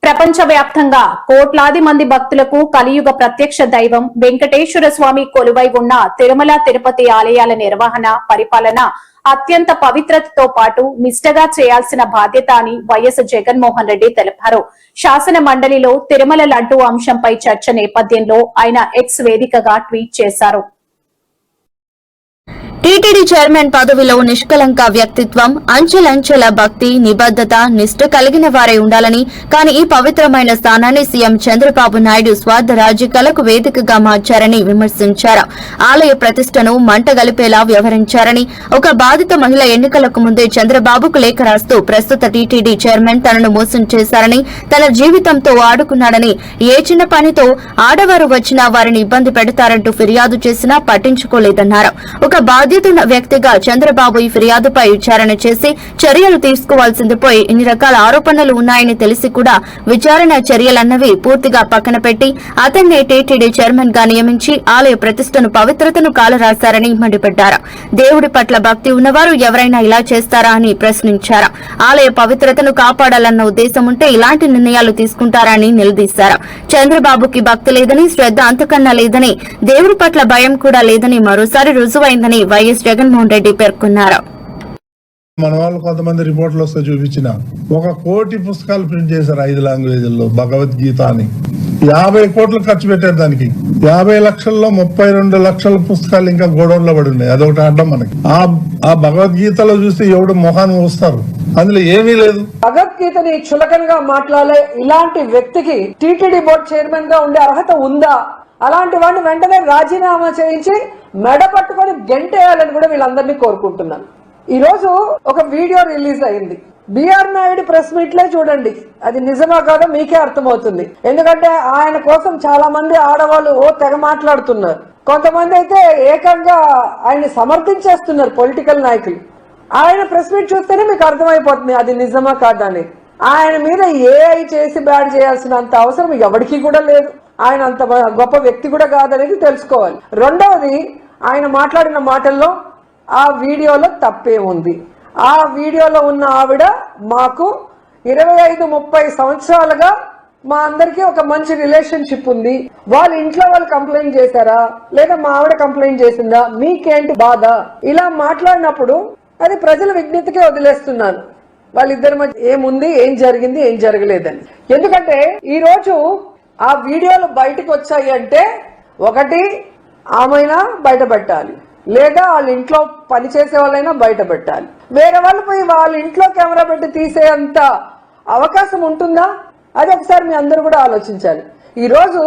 ప్రపంచవ్యాప్తంగా కోట్లాది మంది భక్తులకు కలియుగ ప్రత్యక్ష దైవం వెంకటేశ్వర స్వామి కొలువై ఉన్న తిరుమల తిరుపతి ఆలయాల నిర్వహణ పరిపాలన అత్యంత పవిత్రతతో పాటు నిష్ఠగా చేయాల్సిన బాధ్యత అని వైఎస్ జగన్మోహన్ రెడ్డి తెలిపారు. శాసన మండలిలో తిరుమల లడ్డూ అంశంపై చర్చ నేపథ్యంలో ఆయన ఎక్స్ వేదికగా ట్వీట్ చేశారు. టీటీడీ చైర్మన్ పదవిలో నిష్కలంక వ్యక్తిత్వం, అంచెలంచెల భక్తి, నిబద్దత, నిష్ఠ కలిగిన వారే ఉండాలని, కానీ ఈ పవిత్రమైన స్థానాన్ని సీఎం చంద్రబాబు నాయుడు స్వార్థ రాజకీయాలకు వేదికగా మార్చారని విమర్శించారు. ఆలయ ప్రతిష్టను మంటగలిపేలా వ్యవహరించారని, ఒక బాధిత మహిళ ఎన్నికలకు ముందే చంద్రబాబుకు లేఖ రాస్తూ ప్రస్తుత టీటీడీ చైర్మన్ తనను మోసం చేశారని, తన జీవితంతో ఆడుకున్నాడని, ఏ చిన్న పనితో ఆడవారు వచ్చినా వారిని ఇబ్బంది పెడతారంటూ ఫిర్యాదు చేసినా పట్టించుకోలేదన్నారు. ఒక బాధితున్న వ్యక్తిగా చంద్రబాబు ఈ ఫిర్యాదుపై విచారణ చేసి చర్యలు తీసుకోవాల్సింది పోయి ఇన్ని రకాల ఆరోపణలు ఉన్నాయని తెలిసి కూడా విచారణ చర్యలన్నవి పూర్తిగా పక్కన పెట్టి అతన్నే టీటీడీ చైర్మన్ గా నియమించి ఆలయ ప్రతిష్టను పవిత్రతను కాలరాశారని మండిపడ్డారు. దేవుడి పట్ల భక్తి ఉన్నవారు ఎవరైనా ఇలా చేస్తారా అని ప్రశ్నించారు. ఆలయ పవిత్రతను కాపాడాలన్న ఉద్దేశం ఉంటే ఇలాంటి నిర్ణయాలు తీసుకుంటారా అని నిలదీశారు. చంద్రబాబుకి భక్తి లేదని, శ్రద్ధ అంతకన్నా లేదని, దేవుడి పట్ల భయం కూడా లేదని మరోసారి రుజువైందని వైఎస్ జగన్మోహన్ రెడ్డి పేర్కొన్నారు. మన వాళ్ళు కొంతమంది రిపోర్ట్లు వస్తే చూపించిన 1 కోటి పుస్తకాలు ప్రింట్ చేశారు 5 లాంగ్వేజ్ల్లో భగవద్గీత అని. 50 కోట్లు ఖర్చు పెట్టారు దానికి. 50 లక్షల్లో 32 లక్షల పుస్తకాలు ఇంకా గోడౌన్ లో పడి ఉన్నాయి. అదొకటి అడ్డం మనకి. ఆ భగవద్గీతలో చూస్తే ఎవడు మొహాన్ని వస్తారు, అందులో ఏమీ లేదు. భగవద్గీతని చులకనగా మాట్లాడే ఇలాంటి వ్యక్తికి టీటీడీ బోర్డు చైర్మన్ గా ఉండే అర్హత ఉందా? అలాంటి వాడిని వెంటనే రాజీనామా చేయించి మెడ పట్టుకొని గెంటేయాలని కూడా వీళ్ళందరినీ కోరుకుంటున్నాను. ఈ రోజు ఒక వీడియో రిలీజ్ అయింది. బిఆర్ నాయుడు ప్రెస్ మీట్ లే చూడండి, అది నిజమా కాదో మీకే అర్థమవుతుంది. ఎందుకంటే ఆయన కోసం చాలా మంది ఆడవాళ్ళు తెగ మాట్లాడుతున్నారు. కొంతమంది అయితే ఏకంగా ఆయన్ని సమర్థించేస్తున్నారు పొలిటికల్ నాయకులు. ఆయన ప్రెస్ మీట్ చూస్తేనే మీకు అర్థమైపోతుంది అది నిజమా కాదని. ఆయన మీద ఏఐ చేసి బ్యాడ్ చేయాల్సినంత అవసరం ఎవరికి కూడా లేదు. ఆయన అంత గొప్ప వ్యక్తి కూడా కాదనేది తెలుసుకోవాలి. రెండవది, ఆయన మాట్లాడిన మాటల్లో ఆ వీడియోలో తప్పే ఉంది. ఆ వీడియోలో ఉన్న ఆవిడ మాకు 25-30 సంవత్సరాలుగా మా అందరికీ ఒక మంచి రిలేషన్షిప్ ఉంది. వాళ్ళ ఇంట్లో వాళ్ళు కంప్లైంట్ చేశారా లేదా మా ఆవిడ కంప్లైంట్ చేసిందా, మీకేంటి బాధ? ఇలా మాట్లాడినప్పుడు అది ప్రజల విజ్ఞతకే వదిలేస్తున్నాను. వాళ్ళిద్దరి మధ్య ఏముంది, ఏం జరిగింది, ఏం జరగలేదని. ఎందుకంటే ఈ రోజు ఆ వీడియోలు బయటకు వచ్చాయి అంటే ఒకటి ఆమెనా బయట పెట్టాలి, లేదా వాళ్ళ ఇంట్లో పనిచేసే వాళ్ళైనా బయట పెట్టాలి. వేరే వాళ్ళు పోయి వాళ్ళ ఇంట్లో కెమెరా పెట్టి తీసేంత అవకాశం ఉంటుందా? అది ఒకసారి మీ అందరూ కూడా ఆలోచించాలి. ఈ రోజు